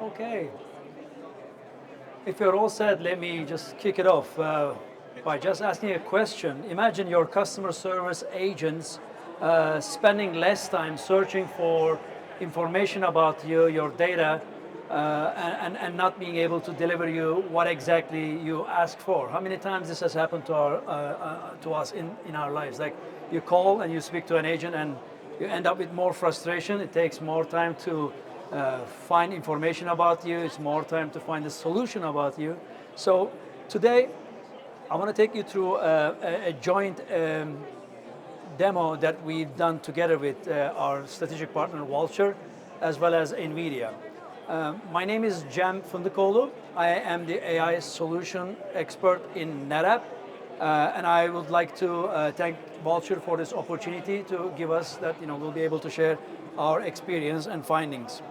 Okay. If you're all set, let me just kick it off by just asking a question. Imagine your customer service agents spending less time searching for information about you, your data, and not being able to deliver you what exactly you ask for. How many times this has happened to us in our lives? Like you call and you speak to an agent and you end up with more frustration. It takes more time to find information about you. It's more time to find a solution about you. So today, I want to take you through a joint demo that we've done together with our strategic partner, VULTR, as well as NVIDIA. My name is Cem Fındıkoğlu. I am the AI solution expert in NetApp. And I would like to thank VULTR for this opportunity to give us that, we'll be able to share our experience and findings.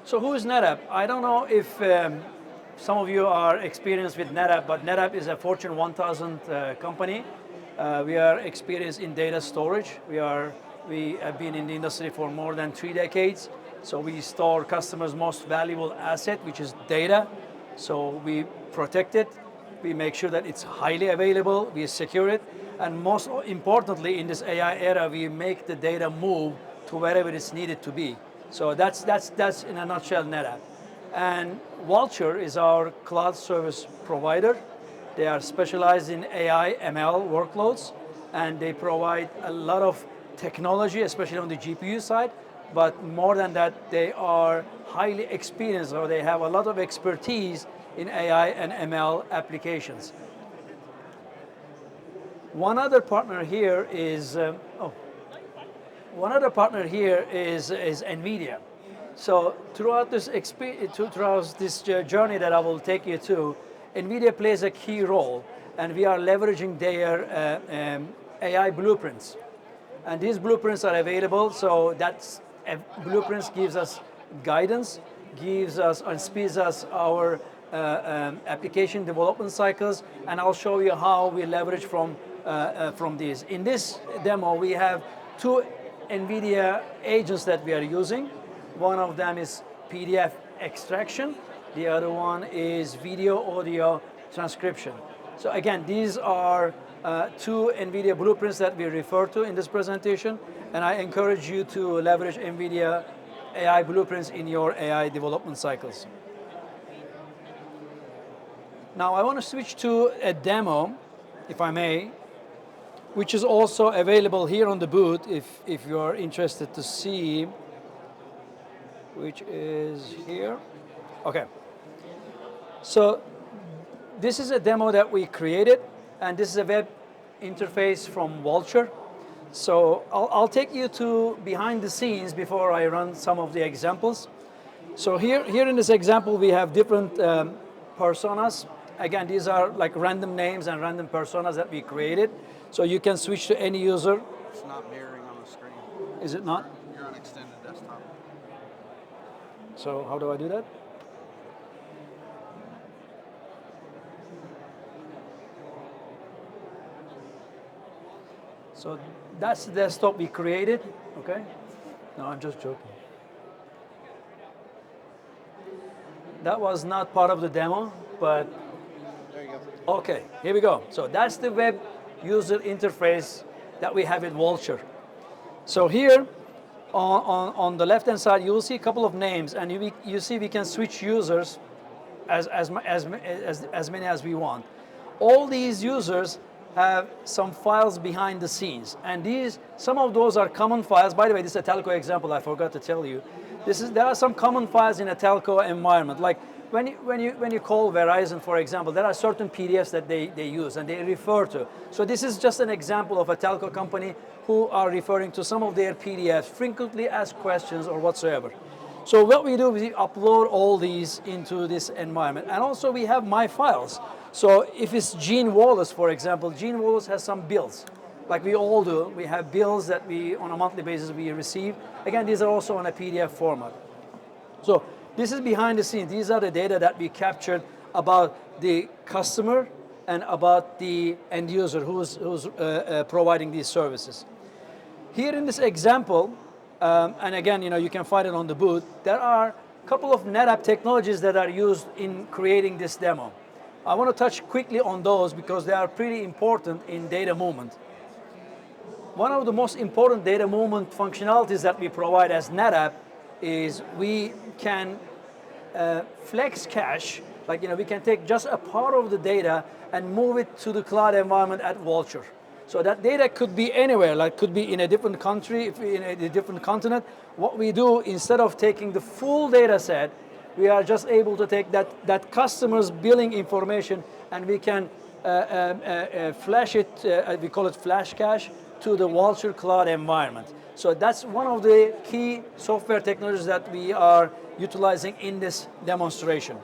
So who is NetApp? I don't know if some of you are experienced with NetApp, but NetApp is a Fortune 1000 company. We are experienced in data storage. We have been in the industry for more than 3 decades. So we store customers' most valuable asset, which is data. So we protect it. We make sure that it's highly available. We secure it. And most importantly, in this AI era, we make the data move to wherever it's needed to be. So that's in a nutshell NetApp. And VULTR is our cloud service provider. They are specialized in AI ML workloads, and they provide a lot of technology, especially on the GPU side. But more than that, they are highly experienced, or they have a lot of expertise in AI and ML applications. One other partner here is NVIDIA. So throughout this journey that I will take you to, NVIDIA plays a key role, and we are leveraging their AI blueprints. And these blueprints are available, so blueprints gives us guidance, gives us and speeds us our application development cycles, and I'll show you how we leverage from these. In this demo, we have 2 NVIDIA agents that we are using. One of them is PDF extraction. The other one is video audio transcription. So again, these are 2 NVIDIA blueprints that we refer to in this presentation, and I encourage you to leverage NVIDIA AI blueprints in your AI development cycles. Now I want to switch to a demo, if I may, which is also available here on the booth if you're interested to see, which is here. Okay. So this is a demo that we created, and this is a web interface from VULTR. So I'll take you to behind the scenes before I run some of the examples. So here in this example, we have different personas. Again, these are like random names and random personas that we created. So you can switch to any user. It's not mirroring on the screen. Is it not? You're on extended desktop. So how do I do that? So that's the desktop we created, okay? No, I'm just joking. That was not part of the demo, but There you go. okay, here we go. So that's the web user interface that we have at VULTR. So here on the left-hand side, you'll see a couple of names, and you see we can switch users as many as we want. All these users have some files behind the scenes, and some of those are common files. By the way, this is a telco example I forgot to tell you. There are some common files in a telco environment, like when you call Verizon, for example, there are certain PDFs that they use and they refer to. So this is just an example of a telco company who are referring to some of their PDFs, frequently asked questions or whatsoever. So what we do is we upload all these into this environment. And also we have my files. So if it's Gene Wallace, for example, Gene Wallace has some bills, like we all do. We have bills that on a monthly basis, we receive. Again, these are also on a PDF format. So this is behind the scenes. These are the data that we captured about the customer and about the end user who's providing these services. Here in this example, And again, you can find it on the booth. There are a couple of NetApp technologies that are used in creating this demo. I want to touch quickly on those because they are pretty important in data movement. One of the most important data movement functionalities that we provide as NetApp is we can FlexCache, we can take just a part of the data and move it to the cloud environment at VULTR. So that data could be anywhere, could be in a different country, in a different continent. What we do, instead of taking the full data set, we are just able to take that customer's billing information and we can flash it, we call it FlexCache, to the VULTR cloud environment. So that's one of the key software technologies that we are utilizing in this demonstration.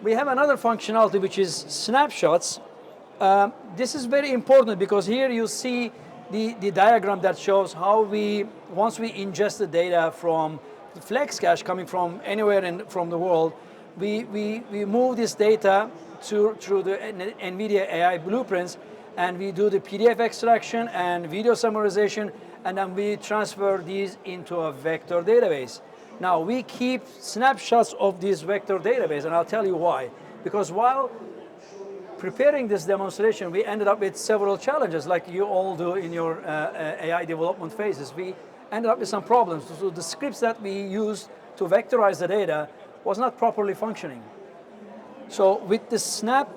We have another functionality which is snapshots. This is very important because here you see the diagram that shows how once we ingest the data from the FlexCache coming from anywhere from the world, we move this data through the NVIDIA AI Blueprints, and we do the PDF extraction and video summarization, and then we transfer these into a vector database. Now, we keep snapshots of this vector database, and I'll tell you why. Because while preparing this demonstration, we ended up with several challenges, like you all do in your AI development phases. We ended up with some problems. So the scripts that we used to vectorize the data was not properly functioning. So with the snap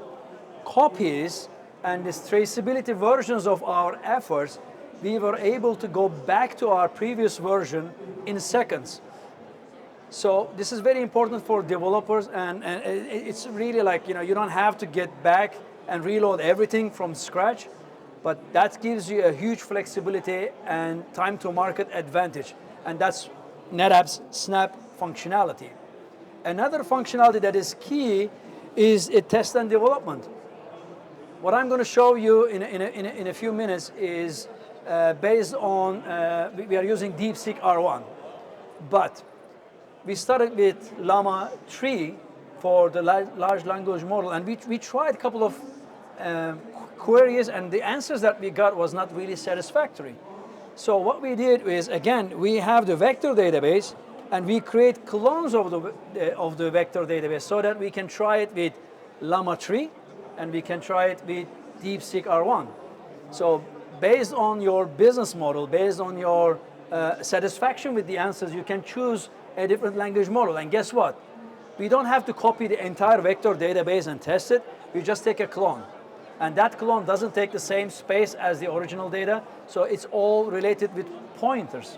copies and the traceability versions of our efforts, we were able to go back to our previous version in seconds. So this is very important for developers, and it's really you don't have to get back and reload everything from scratch, but that gives you a huge flexibility and time to market advantage, and that's NetApp's Snap functionality. Another functionality that is key is a test and development. What I'm going to show you in a few minutes is based on, we are using DeepSeek R1, but we started with Llama 3 for the large language model, and we tried a couple of queries, and the answers that we got was not really satisfactory. So what we did is, again, we have the vector database, and we create clones of the vector database so that we can try it with Llama 3, and we can try it with DeepSeek R1. So based on your business model, based on your satisfaction with the answers, you can choose a different language model. And guess what? We don't have to copy the entire vector database and test it. We just take a clone. And that clone doesn't take the same space as the original data, so it's all related with pointers.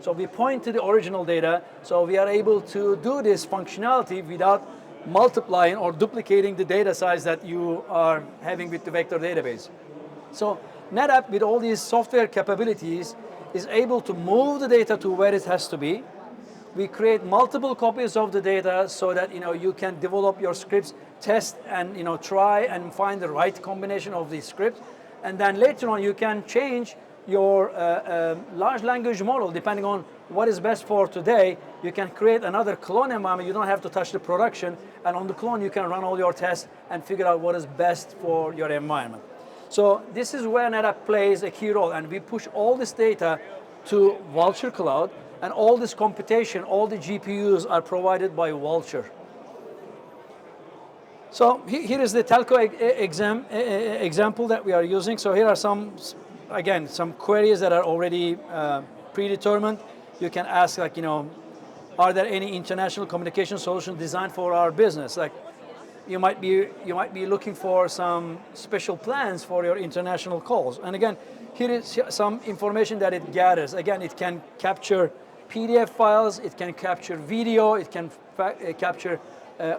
So we point to the original data, so we are able to do this functionality without multiplying or duplicating the data size that you are having with the vector database. So NetApp, with all these software capabilities, is able to move the data to where it has to be. We create multiple copies of the data so that you can develop your scripts, test and try and find the right combination of these scripts, and then later on you can change your large language model depending on what is best for today. You can create another clone environment. You don't have to touch the production, and on the clone you can run all your tests and figure out what is best for your environment. So this is where NetApp plays a key role, and we push all this data to VULTR Cloud, and all this computation, all the GPUs are provided by VULTR. So here is the telco example that we are using. So here are some queries that are already predetermined. You can ask, are there any international communication solutions designed for our business? You might be looking for some special plans for your international calls. And again, here is some information that it gathers. Again, it can capture PDF files, it can capture video, it can capture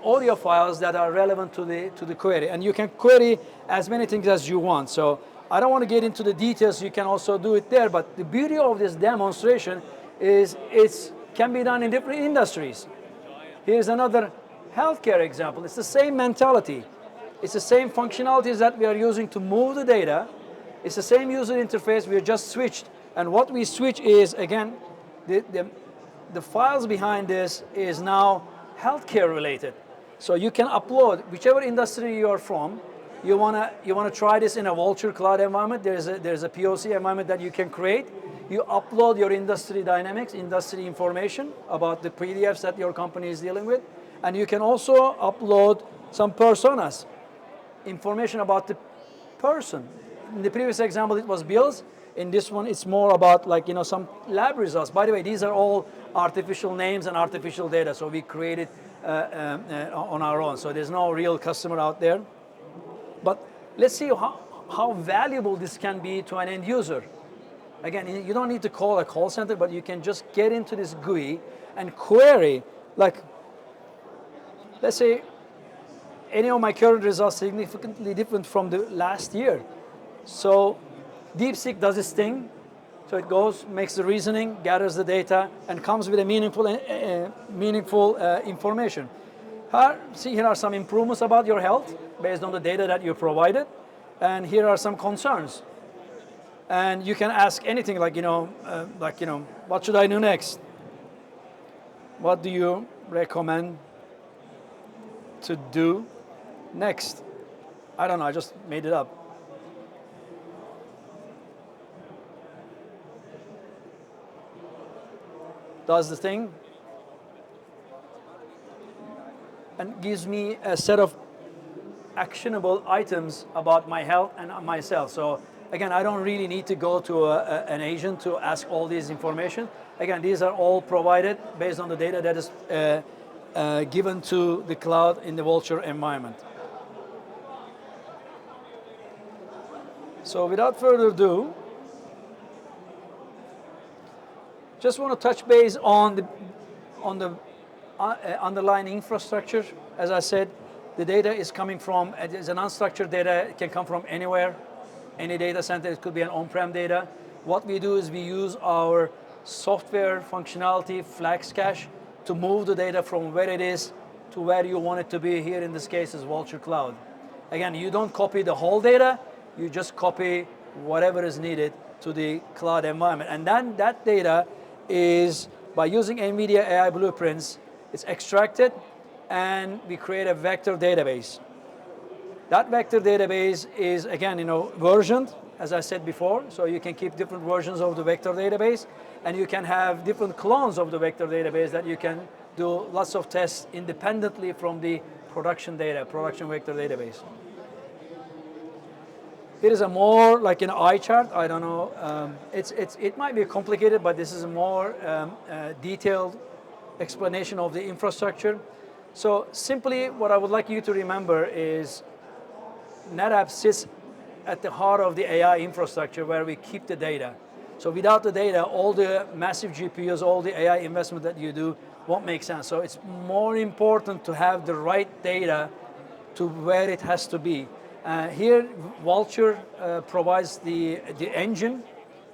audio files that are relevant to the query. And you can query as many things as you want. So I don't want to get into the details, you can also do it there, but the beauty of this demonstration is it can be done in different industries. Here's another healthcare example. It's the same mentality. It's the same functionalities that we are using to move the data. It's the same user interface, we just switched. And what we switch is, again, the files behind this is now healthcare related. So you can upload whichever industry you are from, you wanna try this in a VULTR Cloud environment, there's a POC environment that you can create. You upload your industry dynamics, industry information about the PDFs that your company is dealing with, and you can also upload some personas, information about the person. In the previous example, it was bills. In this one, it's more about like, some lab results. By the way, these are all artificial names and artificial data, so we created on our own. So there's no real customer out there. But let's see how valuable this can be to an end user. Again, you don't need to call a call center, but you can just get into this GUI and query, like, let's say, any of my current results significantly different from the last year. So DeepSeek does its thing. So it goes, makes the reasoning, gathers the data, and comes with a meaningful information. See, here are some improvements about your health based on the data that you provided, and here are some concerns. And you can ask anything like, what should I do next? What do you recommend to do next? I don't know, I just made it up. Does the thing and gives me a set of actionable items about my health and myself. So again, I don't really need to go to an agent to ask all this information. Again, these are all provided based on the data that is given to the cloud in the VULTR environment. So without further ado, just want to touch base on the underlying infrastructure. As I said, the data is coming from, it's an unstructured data, it can come from anywhere, any data center, it could be an on-prem data. What we do is we use our software functionality, FlexCache, to move the data from where it is to where you want it to be. Here in this case is VULTR Cloud. Again, you don't copy the whole data, you just copy whatever is needed to the cloud environment. And then that data is, by using NVIDIA AI Blueprints, it's extracted and we create a vector database. That vector database is, again, versioned, as I said before, so you can keep different versions of the vector database, and you can have different clones of the vector database that you can do lots of tests independently from the production vector database. Here is a more like an eye chart. I don't know. It might be complicated, but this is a more detailed explanation of the infrastructure. So simply, what I would like you to remember is NetApp sits at the heart of the AI infrastructure where we keep the data. So without the data, all the massive GPUs, all the AI investment that you do won't make sense. So it's more important to have the right data to where it has to be. Here, VULTR provides the engine.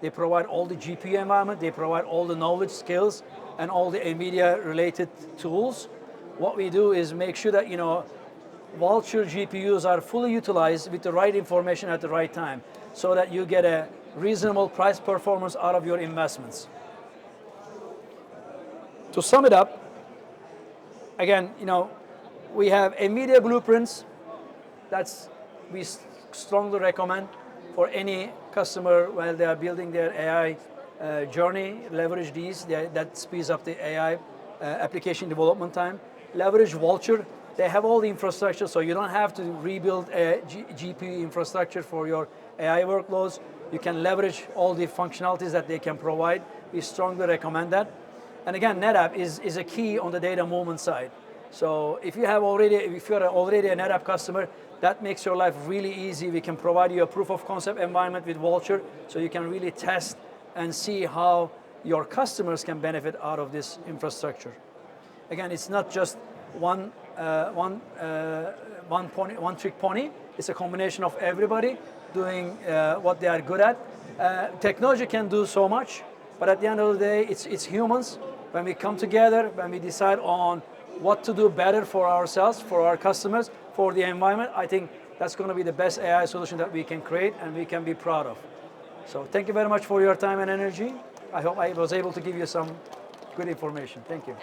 They provide all the GPU environment. They provide all the knowledge, skills, and all the NVIDIA-related tools. What we do is make sure that VULTR GPUs are fully utilized with the right information at the right time, so that you get a reasonable price performance out of your investments. To sum it up, again, we have NVIDIA Blueprints. We strongly recommend for any customer while they are building their AI journey, leverage these. That speeds up the AI application development time. Leverage VULTR. They have all the infrastructure, so you don't have to rebuild a GPU infrastructure for your AI workloads. You can leverage all the functionalities that they can provide. We strongly recommend that. And again, NetApp is a key on the data movement side. So if you're already a NetApp customer, that makes your life really easy. We can provide you a proof of concept environment with VULTR, so you can really test and see how your customers can benefit out of this infrastructure. Again, it's not just one trick pony. It's a combination of everybody doing what they are good at. Technology can do so much, but at the end of the day, it's humans. When we come together, when we decide on what to do better for ourselves, for our customers, for the environment, I think that's going to be the best AI solution that we can create and we can be proud of. So thank you very much for your time and energy. I hope I was able to give you some good information. Thank you.